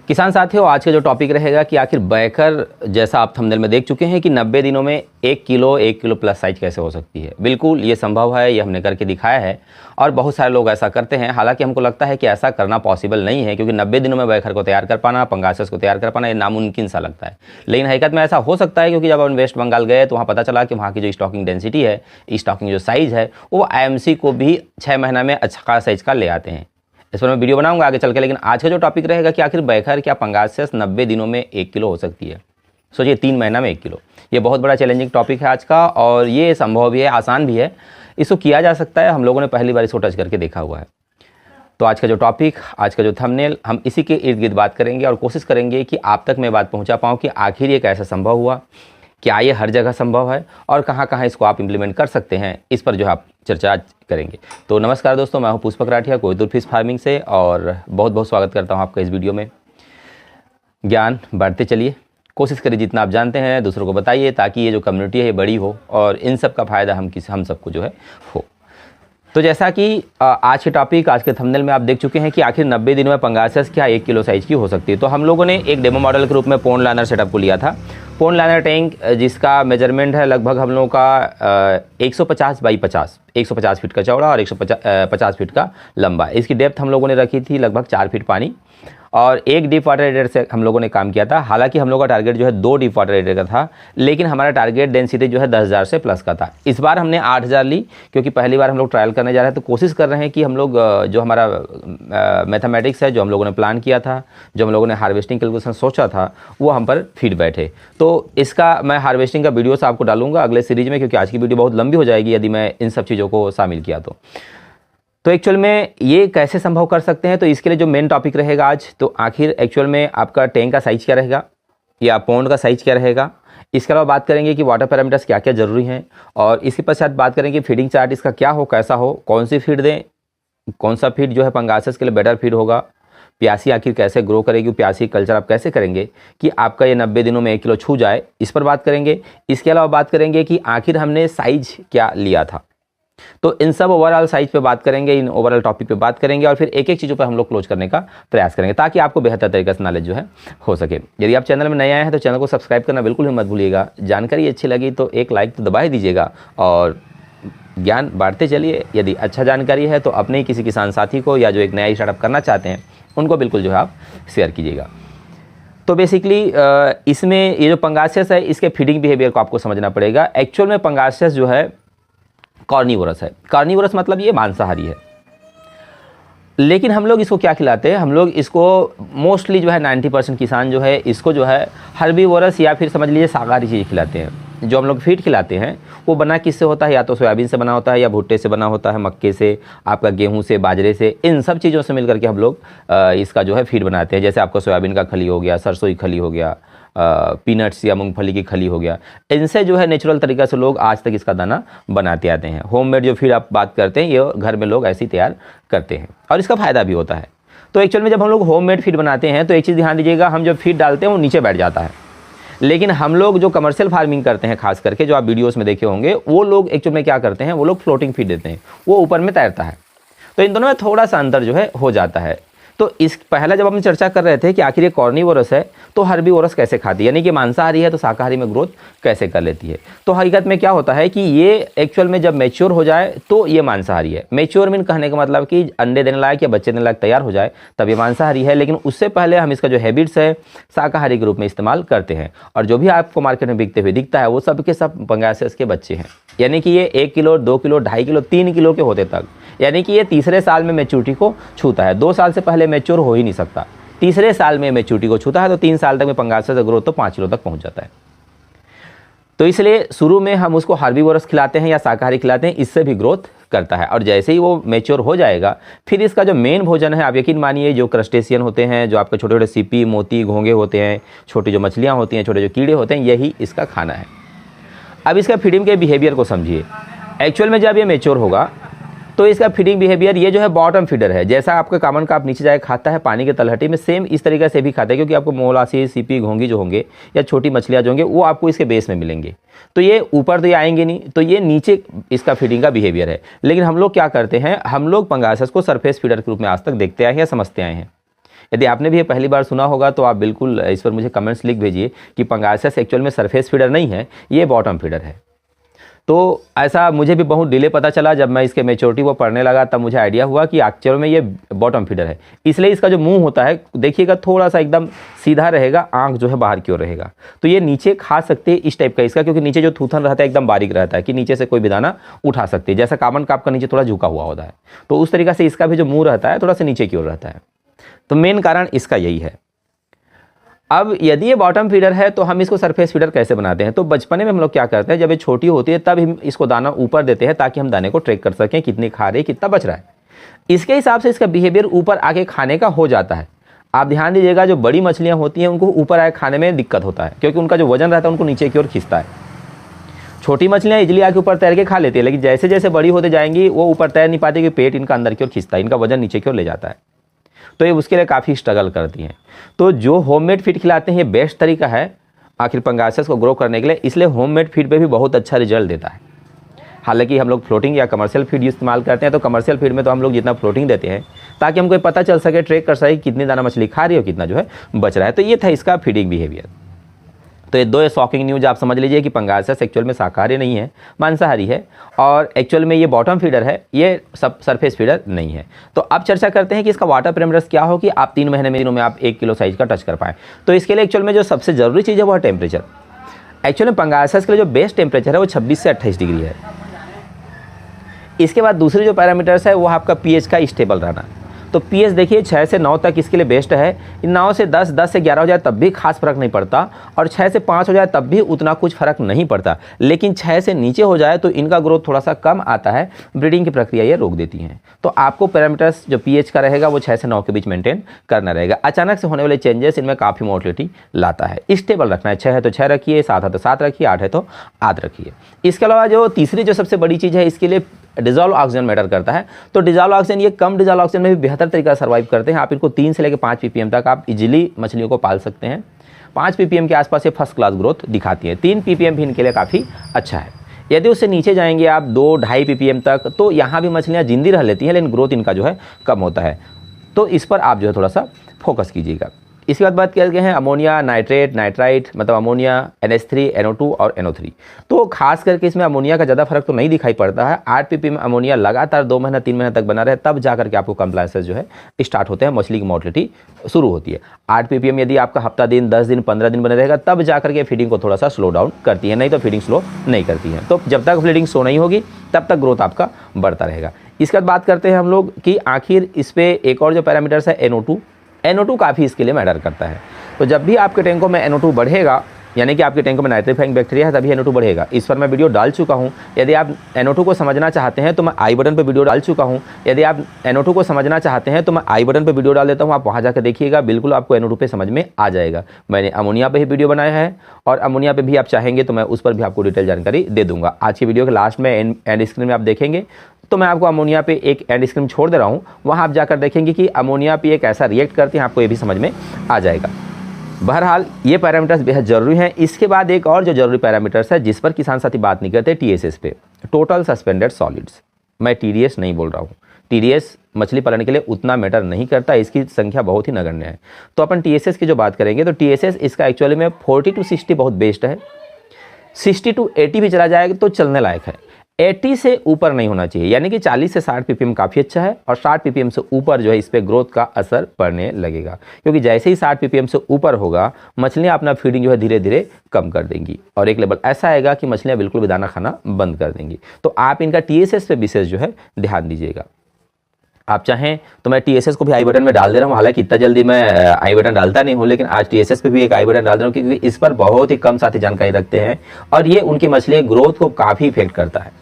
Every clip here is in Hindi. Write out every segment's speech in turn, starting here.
किसान साथियों, आज का जो टॉपिक रहेगा कि आखिर बैकर जैसा आप थंबनेल में देख चुके हैं कि 90 दिनों में 1 किलो प्लस साइज कैसे हो सकती है। बिल्कुल ये संभव है, ये हमने करके दिखाया है और बहुत सारे लोग ऐसा करते हैं। हालांकि हमको लगता है कि ऐसा करना पॉसिबल नहीं है, क्योंकि 90 दिनों में बैकर को तैयार कर पाना, पंगासस को तैयार कर पाना, ये नामुमकिन सा लगता है। लेकिन हकीकत में ऐसा हो सकता है, क्योंकि जब हम वेस्ट बंगाल गए तो वहाँ पता चला कि वहाँ की जो स्टॉकिंग डेंसिटी है, स्टॉकिंग जो साइज़ है, वो IMC को भी 6 महीना में अच्छा साइज का ले आते हैं। इस पर मैं वीडियो बनाऊंगा आगे चल के। लेकिन आज का जो टॉपिक रहेगा कि आखिर बैकर क्या पंगासस 90 दिनों में 1 किलो हो सकती है। सोचिए 3 महीना में 1 किलो, ये बहुत बड़ा चैलेंजिंग टॉपिक है आज का, और ये संभव भी है, आसान भी है, इसको किया जा सकता है। हम लोगों ने पहली बार इसको टच करके देखा हुआ है। तो आज का जो टॉपिक, आज का जो थंबनेल, हम इसी के इर्द गिर्द बात करेंगे और कोशिश करेंगे कि आप तक मैं बात पहुँचा पाऊँ कि आखिर ये कैसे संभव हुआ, क्या ये हर जगह संभव है और कहाँ कहाँ इसको आप इम्प्लीमेंट कर सकते हैं, इस पर जो है आप चर्चा करेंगे। तो नमस्कार दोस्तों, मैं हूं पुष्पक राठिया कोयतुर फिश फार्मिंग से, और बहुत बहुत स्वागत करता हूं आपका इस वीडियो में। ज्ञान बांटते चलिए, कोशिश करिए जितना आप जानते हैं दूसरों को बताइए, ताकि ये जो कम्युनिटी है ये बड़ी हो और इन सब का फ़ायदा हम सबको जो है हो। तो जैसा कि आज के टॉपिक, आज के थंबनेल में आप देख चुके हैं कि आखिर 90 दिनों में पंगासस क्या 1 किलो साइज़ की हो सकती है। तो हम लोगों ने एक डेमो मॉडल के रूप में पोन लाइनर सेटअप को लिया था। पोन लाइनर टैंक जिसका मेजरमेंट है लगभग हम लोगों का 150 बाई 50, 150 फीट का चौड़ा और 150 फीट का लंबा। इसकी डेप्थ हम लोगों ने रखी थी लगभग 4 फीट पानी, और एक डीप वाटर एरियर से हम लोगों ने काम किया था। हालांकि हम लोगों का टारगेट जो है 2 डीप वाटर एरियर का था, लेकिन हमारा टारगेट डेंसिटी जो है 10,000 से प्लस का था। इस बार हमने 8,000 ली, क्योंकि पहली बार हम लोग ट्रायल करने जा रहे हैं। तो कोशिश कर रहे हैं कि हम लोग जो हमारा मैथमेटिक्स है, जो हम लोगों ने प्लान किया था, जो हम लोगों ने हार्वेस्टिंग कैलकुलेशन सोचा था, वो हम पर फिट बैठे। तो इसका मैं हार्वेस्टिंग का वीडियो से आपको डालूंगा अगले सीरीज में, क्योंकि आज की वीडियो बहुत लंबी हो जाएगी यदि मैं इन सब चीज़ों को शामिल किया तो एक्चुअल में ये कैसे संभव कर सकते हैं। तो इसके लिए जो मेन टॉपिक रहेगा आज, तो आखिर एक्चुअल में आपका टैंक का साइज़ क्या रहेगा या पॉन्ड का साइज़ क्या रहेगा। इसके अलावा बात करेंगे कि वाटर पैरामीटर्स क्या क्या ज़रूरी हैं, और इसके पश्चात बात करेंगे फीडिंग चार्ट इसका क्या हो, कैसा हो, कौन सी फीड दें, कौन सा फीड जो है पंगासस के लिए बेटर फीड होगा, प्यासी आखिर कैसे ग्रो करेगी, प्यासी कल्चर आप कैसे करेंगे कि आपका ये 90 दिनों में 1 किलो छू जाए, इस पर बात करेंगे। इसके अलावा बात करेंगे कि आखिर हमने साइज क्या लिया था। तो इन सब ओवरऑल साइज पे बात करेंगे, इन ओवरऑल टॉपिक पे बात करेंगे, और फिर एक एक चीज़ों पर हम लोग क्लोज करने का प्रयास करेंगे, ताकि आपको बेहतर तरीके से नॉलेज जो है हो सके। यदि आप चैनल में नए आए हैं तो चैनल को सब्सक्राइब करना बिल्कुल ही मत भूलिएगा। जानकारी अच्छी लगी तो एक लाइक तो दबा ही दीजिएगा, और ज्ञान बांटते चलिए। यदि अच्छा जानकारी है तो अपने ही किसी किसान साथी को, या जो एक नया स्टार्टअप करना चाहते हैं, उनको बिल्कुल जो है आप शेयर कीजिएगा। तो बेसिकली इसमें ये जो पंगासस है, इसके फीडिंग बिहेवियर को आपको समझना पड़ेगा। एक्चुअल में पंगासस जो है कार्निवोरस है। कार्निवोरस मतलब ये मांसाहारी है, लेकिन हम लोग इसको क्या खिलाते हैं, हम लोग इसको मोस्टली जो है 90% किसान जो है इसको जो है हर्बीवोरस या फिर समझ लीजिए शाकाहारी चीज़ खिलाते हैं। जो हम लोग फीड खिलाते हैं वो बना किससे होता है, या तो सोयाबीन से बना होता है, या भुट्टे से बना होता है, मक्के से, आपका गेहूं से, बाजरे से, इन सब चीज़ों से मिलकर के हम लोग इसका जो है फीड बनाते हैं। जैसे आपको सोयाबीन का खली हो गया, सरसों की खली हो गया, पीनट्स या मूंगफली की खली हो गया, इनसे जो है नेचुरल तरीक़ा से लोग आज तक इसका दाना बनाते आते हैं। होममेड जो फीड आप बात करते हैं, ये घर में लोग ऐसे ही तैयार करते हैं, और इसका फ़ायदा भी होता है। तो एक्चुअल में जब हम लोग होममेड फीड बनाते हैं तो एक चीज़ ध्यान दीजिएगा, हम जब फीड डालते हैं वो नीचे बैठ जाता है, लेकिन हम लोग जो कमर्शियल फार्मिंग करते हैं, खास करके जो आप वीडियोस में देखे होंगे, वो लोग एक्चुअल में क्या करते हैं, वो लोग फ्लोटिंग फीड देते हैं, वो ऊपर में तैरता है। तो इन दोनों में थोड़ा सा अंतर जो है हो जाता है। तो इस पहला जब हम चर्चा कर रहे थे कि आखिर ये कार्निवोरस है तो हर्बीवोरस कैसे खाती है, यानी कि मांसाहारी है तो शाकाहारी में ग्रोथ कैसे कर लेती है। तो हकीकत में क्या होता है कि ये एक्चुअल में जब मैच्योर हो जाए तो ये मांसाहारी है। मैच्योर मीन कहने का मतलब कि अंडे देने लायक या बच्चे देने लायक तैयार हो जाए तब ये मांसाहारी है, लेकिन उससे पहले हम इसका जो हैबिट्स है शाकाहारी के रूप में इस्तेमाल करते हैं। और जो भी आपको मार्केट में बिकते हुए दिखता है वो सब के सब पंगासस के बच्चे हैं, यानी कि ये 1 किलो, 2 किलो, 2.5 किलो, 3 किलो के होते तक, यानी कि ये तीसरे साल में मैच्योरिटी को छूता है। 2 साल से पहले मैच्योर हो ही नहीं सकता, तीसरे साल में मैच्योरिटी को छूता है। तो 3 साल तक में पंगासस का ग्रोथ तो 5 किलो तक पहुंच जाता है। तो इसलिए शुरू में हम उसको हर्बीवोरस खिलाते हैं या शाकाहारी खिलाते हैं, इससे भी ग्रोथ करता है। और जैसे ही वो मैच्योर हो जाएगा, फिर इसका जो मेन भोजन है, आप यकीन मानिए, जो क्रस्टेशियन होते हैं, जो आपके छोटे छोटे सीपी, मोती, घोंगे होते हैं, छोटी जो मछलियाँ होती हैं, छोटे जो कीड़े होते हैं, यही इसका खाना है। अब इसका फीडिंग के बिहेवियर को समझिए। एक्चुअल में जब ये मैच्योर होगा तो इसका फीडिंग बिहेवियर, ये जो है बॉटम फीडर है। जैसा आपका कॉमन का आप नीचे जाके खाता है पानी के तलहटी में, सेम इस तरीके से भी खाता है, क्योंकि आपको मोलासी, सीपी, घोंगी जो होंगे या छोटी मछलियाँ जो होंगे वो आपको इसके बेस में मिलेंगे। तो ये ऊपर तो ये आएंगे नहीं, तो ये नीचे इसका फीडिंग का बिहेवियर है। लेकिन हम लोग क्या करते हैं, हम लोग पंगासस को सरफेस फीडर के रूप में आज तक देखते आए हैं या समझते आए हैं। यदि आपने भी ये पहली बार सुना होगा तो आप बिल्कुल इस पर मुझे कमेंट्स लिख भेजिए कि पंगासियस एक्चुअल में सरफेस फीडर नहीं है, ये बॉटम फीडर है। तो ऐसा मुझे भी बहुत डिले पता चला, जब मैं इसके मैच्योरिटी को पढ़ने लगा तब मुझे आइडिया हुआ कि एक्चुअल में ये बॉटम फीडर है। इसलिए इसका जो मुंह होता है देखिएगा थोड़ा सा एकदम सीधा रहेगा, आंख जो है बाहर की ओर रहेगा। तो ये नीचे खा सकते हैं इस टाइप का इसका, क्योंकि नीचे जो थूथन रहता है एकदम बारीक रहता है कि नीचे से कोई भी दाना उठा सकते हैं, जैसा कॉमन कार्प का नीचे थोड़ा झुका हुआ होता है। तो उस तरीके से इसका भी जो मुँह रहता है थोड़ा सा नीचे की ओर रहता है। तो मेन कारण इसका यही है। अब यदि ये बॉटम फीडर है तो हम इसको सरफेस फीडर कैसे बनाते हैं? तो बचपने में हम लोग क्या करते हैं, जब ये छोटी होती है तब हम इसको दाना ऊपर देते हैं ताकि हम दाने को ट्रैक कर सकें कितनी खा रही है, कितना बच रहा है। इसके हिसाब से इसका बिहेवियर ऊपर आके खाने का हो जाता है। आप ध्यान दीजिएगा, जो बड़ी मछलियाँ होती हैं उनको ऊपर आके खाने में दिक्कत होता है, क्योंकि उनका जो वजन रहता है उनको नीचे की ओर खींचता है। छोटी मछलियाँ इजली आके ऊपर तैर के खा लेती है, लेकिन जैसे जैसे बड़ी होते जाएंगी वो ऊपर तैर नहीं पाती, क्योंकि पेट इनका अंदर की ओर खींचता है, इनका वजन नीचे की ओर ले जाता है। तो ये उसके लिए काफ़ी स्ट्रगल करती हैं। तो जो होममेड फीड खिलाते हैं ये बेस्ट तरीका है आखिर पंगासियस को ग्रो करने के लिए, इसलिए होममेड फीड पे भी बहुत अच्छा रिजल्ट देता है। हालांकि हम लोग फ्लोटिंग या कमर्शियल फीड इस्तेमाल करते हैं, तो कमर्शियल फीड में तो हम लोग जितना फ्लोटिंग देते हैं ताकि हमको पता चल सके, ट्रैक कर सके कितनी दाना मछली खा रही है और कितना जो है बच रहा है। तो ये था इसका फीडिंग बिहेवियर। तो ये दो शॉकिंग न्यूज़ आप समझ लीजिए कि पंगासियस एक्चुअल में शाकाहारी नहीं है, मांसाहारी है, और एक्चुअल में ये बॉटम फीडर है, ये सब सरफेस फीडर नहीं है। तो अब चर्चा करते हैं कि इसका वाटर पैरामीटर्स क्या हो कि आप 3 महीने में दिनों में आप 1 किलो साइज का टच कर पाएँ। तो इसके लिए एक्चुअल में जो सबसे ज़रूरी चीज़ है वो है टेम्परेचर। एक्चुअली में पंगासियस के लिए जो बेस्ट टेम्परेचर है वो 26 से 28 डिग्री है। इसके बाद दूसरी जो पैरामीटर्स है वो आपका पीएच का स्टेबल रहना। तो पीएच देखिए 6 से 9 तक इसके लिए बेस्ट है। 9 से 10, 10 से 11 हो जाए तब भी खास फर्क नहीं पड़ता, और 6 से 5 हो जाए तब भी उतना कुछ फर्क नहीं पड़ता। लेकिन 6 से नीचे हो जाए तो इनका ग्रोथ थोड़ा सा कम आता है, ब्रीडिंग की प्रक्रिया ये रोक देती हैं। तो आपको पैरामीटर्स जो पीएच का रहेगा वो 6 से 9 के बीच मेंटेन करना रहेगा। अचानक से होने वाले चेंजेस इनमें काफ़ी मोटिलिटी लाता है। स्टेबल रखना है, 6 है तो 6 रखिए, 7 है तो 7 रखिए, 8 है तो 8 रखिए। इसके अलावा जो तीसरी जो सबसे बड़ी चीज़ है, इसके लिए डिजॉल्व ऑक्सीजन मैटर करता है। तो डिजॉल्व ऑक्सीजन, ये कम डिजॉल्व ऑक्सीजन में भी बेहतर तरीका सर्वाइव करते हैं। आप इनको 3 से लेकर 5 ppm तक आप इजीली मछलियों को पाल सकते हैं। 5 ppm के आसपास ये फर्स्ट क्लास ग्रोथ दिखाती है। 3 ppm भी इनके लिए काफ़ी अच्छा है। यदि उससे नीचे जाएंगे आप 2-2.5 ppm तक, तो यहाँ भी मछलियाँ जिंदी रह लेती हैं, लेकिन ग्रोथ इनका जो है कम होता है। तो इस पर आप जो है थोड़ा सा फोकस कीजिएगा। इसके बाद बात करते हैं अमोनिया, नाइट्रेट, नाइट्राइट, मतलब अमोनिया, NH3, NO2 और NO3। तो खास करके इसमें अमोनिया का ज़्यादा फर्क तो नहीं दिखाई पड़ता है। 8 ppm अमोनिया लगातार 2 महीना 3 महीने तक बना रहे, तब जा करके आपको कंप्लायंसेस जो है स्टार्ट होते हैं, मछली की मोटिलिटी शुरू होती है। 8 ppm यदि आपका हफ्ता दिन, 10 दिन, 15 दिन बने रहेगा, तब जा करके फीडिंग को थोड़ा सा स्लो डाउन करती है, नहीं तो फीडिंग स्लो नहीं करती है। तो जब तक फीडिंग स्लो नहीं होगी तब तक ग्रोथ आपका बढ़ता रहेगा। इसके बाद बात करते हैं हम लोग कि आखिर इस पर एक और जो पैरामीटर्स है NO2 काफ़ी इसके लिए मैटर करता है। तो जब भी आपके टैंकों में NO2 बढ़ेगा, यानी कि आपके टैंकों में नाइट्रीफाइंग बैक्टीरिया है, तभी NO2 बढ़ेगा। इस पर मैं वीडियो डाल चुका हूं। यदि आप NO2 को समझना चाहते हैं तो मैं आई बटन पर वीडियो डाल चुका हूं। यदि आप NO2 को समझना चाहते हैं तो मैं आई बटन पर वीडियो डाल देता हूं, आप वहां जाकर देखिएगा, बिल्कुल आपको NO2 पे समझ में आ जाएगा। मैंने अमोनिया पे ही वीडियो बनाया है, और अमोनिया पे भी आप चाहेंगे तो मैं उस पर भी आपको डिटेल जानकारी दे दूंगा। आज की वीडियो के लास्ट में एंड स्क्रीन में आप देखेंगे, तो मैं आपको अमोनिया पे एक एंड स्क्रीन छोड़ दे रहा हूँ, वहाँ आप जाकर देखेंगे कि अमोनिया पे एक ऐसा रिएक्ट करती है, आपको ये भी समझ में आ जाएगा। बहरहाल ये पैरामीटर्स बेहद ज़रूरी हैं। इसके बाद एक और जो ज़रूरी पैरामीटर्स है जिस पर किसान साथी बात नहीं करते, TSS पे, टोटल सस्पेंडेड सॉलिड्स। मैं TDS नहीं बोल रहा हूँ। TDS मछली पालन के लिए उतना मैटर नहीं करता, इसकी संख्या बहुत ही नगण्य है। तो अपन TSS की जो बात करेंगे तो TSS इसका एक्चुअली में 40 to 60 बहुत बेस्ट है। 60 to 80 भी चला जाएगा तो चलने लायक है। 80 से ऊपर नहीं होना चाहिए, यानी कि 40 से 60 ppm काफ़ी अच्छा है, और 60 ppm से ऊपर जो है इस पर ग्रोथ का असर पड़ने लगेगा, क्योंकि जैसे ही 60 ppm से ऊपर होगा मछलियां अपना फीडिंग जो है धीरे धीरे कम कर देंगी, और एक लेवल ऐसा आएगा कि मछलियां बिल्कुल भी दाना खाना बंद कर देंगी। तो आप इनका TSS पे विशेष जो है ध्यान दीजिएगा। आप चाहें तो मैं TSS को भी आई बटन में डाल दे रहा हूँ, हालांकि इतना जल्दी मैं आई बटन डालता नहीं हूँ, लेकिन आज TSS पे भी एक आई बटन डाल रहा हूँ, क्योंकि इस पर बहुत ही कम साथी जानकारी रखते हैं, और ये उनकी मछली ग्रोथ को काफ़ी इफेक्ट करता है।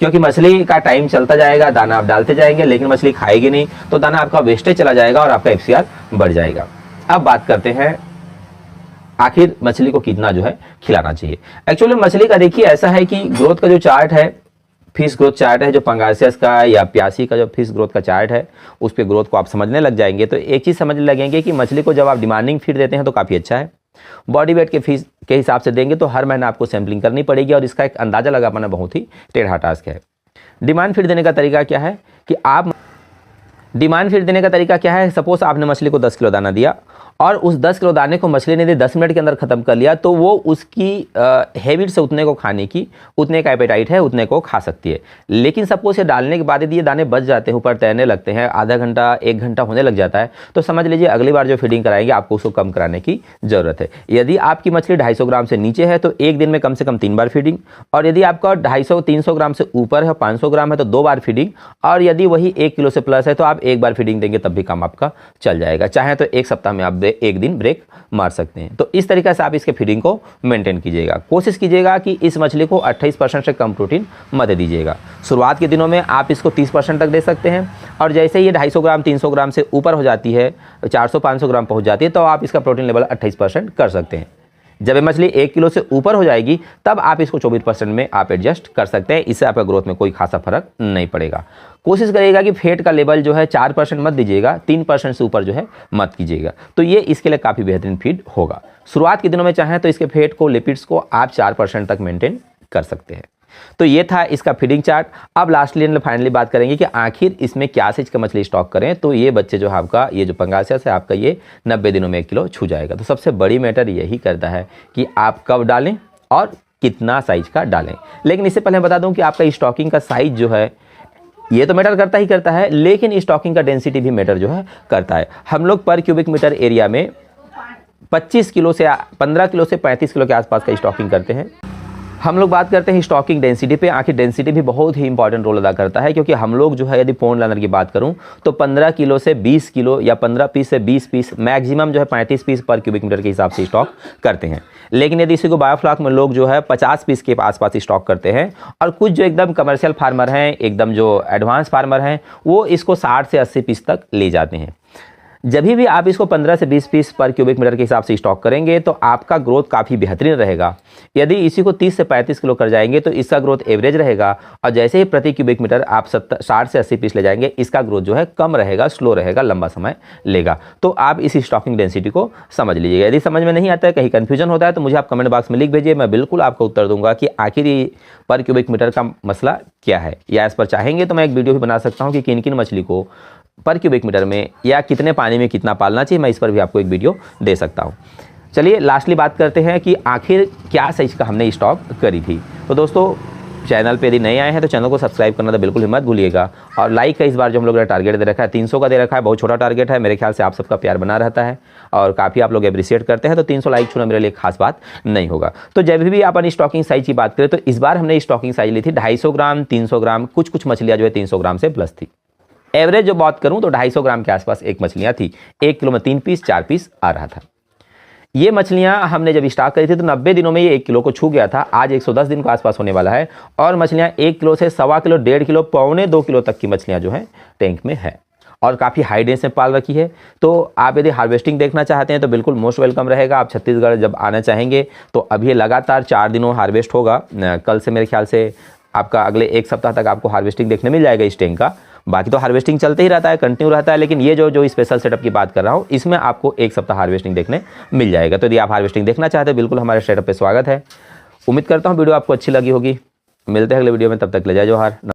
क्योंकि मछली का टाइम चलता जाएगा, दाना आप डालते जाएंगे, लेकिन मछली खाएगी नहीं, तो दाना आपका वेस्टेज चला जाएगा और आपका FCR बढ़ जाएगा। अब बात करते हैं आखिर मछली को कितना जो है खिलाना चाहिए। एक्चुअली मछली का देखिए ऐसा है कि ग्रोथ का जो चार्ट है, फिश ग्रोथ चार्ट है, जो पंगासियस का या प्यासी का जो फिश ग्रोथ का चार्ट है, उस पर ग्रोथ को आप समझने लग जाएंगे तो एक चीज़ समझने लगेंगे कि मछली को जब आप डिमांडिंग फीड देते हैं तो काफ़ी अच्छा है। बॉडी वेट के फीस के हिसाब से देंगे तो हर महीना आपको सैम्पलिंग करनी पड़ेगी, और इसका एक अंदाज़ा लगा पाना बहुत ही टेढ़ा टास्क है। डिमांड फीड देने का तरीका क्या है कि आप डिमांड फीड देने का तरीका क्या है? सपोज आपने मछली को 10 किलो दाना दिया और उस 10 किलो दाने को मछली ने यदि 10 मिनट के अंदर खत्म कर लिया तो वो उसकी हैबिट से उतने को खाने की, उतने का एपेटाइट है, उतने को खा सकती है। लेकिन सपोज ये डालने के बाद यदि ये दाने बच जाते हैं, ऊपर तैरने लगते हैं, आधा घंटा 1 घंटा होने लग जाता है, तो समझ लीजिए अगली बार जो फीडिंग कराएंगे आपको उसको कम कराने की जरूरत है। यदि आपकी मछली 250 ग्राम से नीचे है तो एक दिन में कम से कम 3 बार फीडिंग, और यदि आपका 250-300 ग्राम से ऊपर है, 500 ग्राम है तो 2 बार फीडिंग, और यदि वही 1 किलो से प्लस है तो आप 1 बार फीडिंग देंगे तब भी काम आपका चल जाएगा। चाहे तो एक सप्ताह में आप 1 दिन ब्रेक मार सकते हैं। तो इस तरीके से आप इसके फीडिंग को मेंटेन कीजिएगा। कोशिश कीजिएगा कि इस मछली को 28% से कम प्रोटीन मत दीजिएगा। शुरुआत के दिनों में आप इसको 30% तक दे सकते हैं, और जैसे ये 250 ग्राम 300 ग्राम से ऊपर हो जाती है, 400-500 ग्राम पहुंच जाती है, तो आप इसका प्रोटीन लेवल 28% कर सकते हैं। जब ये मछली 1 किलो से ऊपर हो जाएगी तब आप इसको 24% में आप एडजस्ट कर सकते हैं। इससे आपका ग्रोथ में कोई खासा फर्क नहीं पड़ेगा। कोशिश करिएगा कि फैट का लेवल जो है 4% मत दीजिएगा, 3% से ऊपर जो है मत कीजिएगा, तो ये इसके लिए काफ़ी बेहतरीन फीड होगा। शुरुआत के दिनों में चाहें तो इसके फैट को, लिपिड्स को आप 4% तक मेंटेन कर सकते हैं। तो ये था इसका फीडिंग चार्ट। अब लास्टली एंड फाइनली बात करेंगे कि आखिर इसमें क्या साइज का मछली स्टॉक करें। तो ये बच्चे जो है आपका, ये जो पंगासियस है आपका, ये 90 दिनों में 1 किलो छू जाएगा। तो सबसे बड़ी मैटर यही करता है कि आप कब डालें और कितना साइज का डालें। लेकिन इससे पहले बता दूं कि आपका स्टॉकिंग का साइज जो है ये तो मैटर करता ही करता है, लेकिन स्टॉकिंग का डेंसिटी भी मैटर जो है करता है। हम लोग पर क्यूबिक मीटर एरिया में 25 किलो से 15 किलो से 35 किलो के आसपास का स्टॉकिंग करते हैं। हम लोग बात करते हैं स्टॉकिंग डेंसिटी पे। आखिर डेंसिटी भी बहुत ही इंपॉर्टेंट रोल अदा करता है, क्योंकि हम लोग जो है यदि पॉन्ड लाइनर की बात करूं तो 15 किलो से 20 किलो या 15 पीस से 20 पीस, मैक्सिमम जो है 35 पीस पर क्यूबिक मीटर के हिसाब से स्टॉक करते हैं। लेकिन यदि इसी को बायोफ्लॉक में लोग जो है 50 पीस के आसपास स्टॉक करते हैं, और कुछ जो एकदम कमर्शियल फार्मर हैं, एकदम जो एडवांस फार्मर हैं, वो इसको 60 से 80 पीस तक ले जाते हैं। जब भी आप इसको 15 से 20 पीस पर क्यूबिक मीटर के हिसाब से स्टॉक करेंगे तो आपका ग्रोथ काफ़ी बेहतरीन रहेगा। यदि इसी को 30 से 35 किलो कर जाएंगे तो इसका ग्रोथ एवरेज रहेगा, और जैसे ही प्रति क्यूबिक मीटर आप 60 से 80 पीस ले जाएंगे, इसका ग्रोथ जो है कम रहेगा, स्लो रहेगा, लंबा समय लेगा। तो आप इस स्टॉकिंग डेंसिटी को समझ लीजिएगा। यदि समझ में नहीं आता है, कहीं कन्फ्यूजन होता है, तो मुझे आप कमेंट बॉक्स में लिख भेजिए, मैं बिल्कुल आपको उत्तर दूंगा कि आखिर ये पर क्यूबिक मीटर का मसला क्या है। या इस पर चाहेंगे तो मैं एक वीडियो भी बना सकता हूँ कि किन किन मछली को पर क्यूबिक मीटर में या कितने पानी में कितना पालना चाहिए, मैं इस पर भी आपको एक वीडियो दे सकता हूँ। चलिए लास्टली बात करते हैं कि आखिर क्या साइज का हमने स्टॉक करी थी। तो दोस्तों, चैनल पे यदि नए आए हैं तो चैनल को सब्सक्राइब करना तो बिल्कुल ही मत भूलिएगा, और लाइक का इस बार जो हम लोग ने टारगेट दे रखा है 300 का दे रखा है, बहुत छोटा टारगेट है। मेरे ख्याल से आप सबका प्यार बना रहता है और काफ़ी आप लोग एप्रिशिएट करते हैं, तो 300 लाइक छूना मेरे लिए खास बात नहीं होगा। तो जब भी अपन स्टॉकिंग साइज की बात करें तो इस बार हमने स्टॉकिंग साइज ली थी 250 ग्राम, 300 ग्राम, कुछ मछलियाँ जो है 300 ग्राम से प्लस थी। एवरेज जो बात करूं तो 250 ग्राम के आसपास एक मछलियां थी। 1 किलो में 3 पीस 4 पीस आ रहा था। ये मछलियां हमने जब स्टॉक करी थी तो 90 दिनों में ये 1 किलो को छू गया था। आज 110 दिन के आसपास होने वाला है, और मछलियां 1 किलो से 1.25 किलो, 1.5 किलो, 1.25 किलो तक की मछलियां जो है टैंक में है, और काफ़ी हाई डेंस में पाल रखी है। तो आप यदि हार्वेस्टिंग देखना चाहते हैं तो बिल्कुल मोस्ट वेलकम रहेगा। आप छत्तीसगढ़ जब आना चाहेंगे तो अभी लगातार 4 दिनों हार्वेस्ट होगा। कल से मेरे ख्याल से आपका अगले 1 सप्ताह तक आपको हार्वेस्टिंग देखने मिल जाएगा इस टैंक का। बाकी तो हार्वेस्टिंग चलते ही रहता है, कंटिन्यू रहता है, लेकिन ये जो स्पेशल सेटअप की बात कर रहा हूँ, इसमें आपको 1 सप्ताह हार्वेस्टिंग देखने मिल जाएगा। तो यदि आप हार्वेस्टिंग देखना चाहते हैं बिल्कुल हमारे सेटअप पे स्वागत है। उम्मीद करता हूँ वीडियो आपको अच्छी लगी होगी। मिलते हैं अगले वीडियो में, तब तक ले जाए जोहार।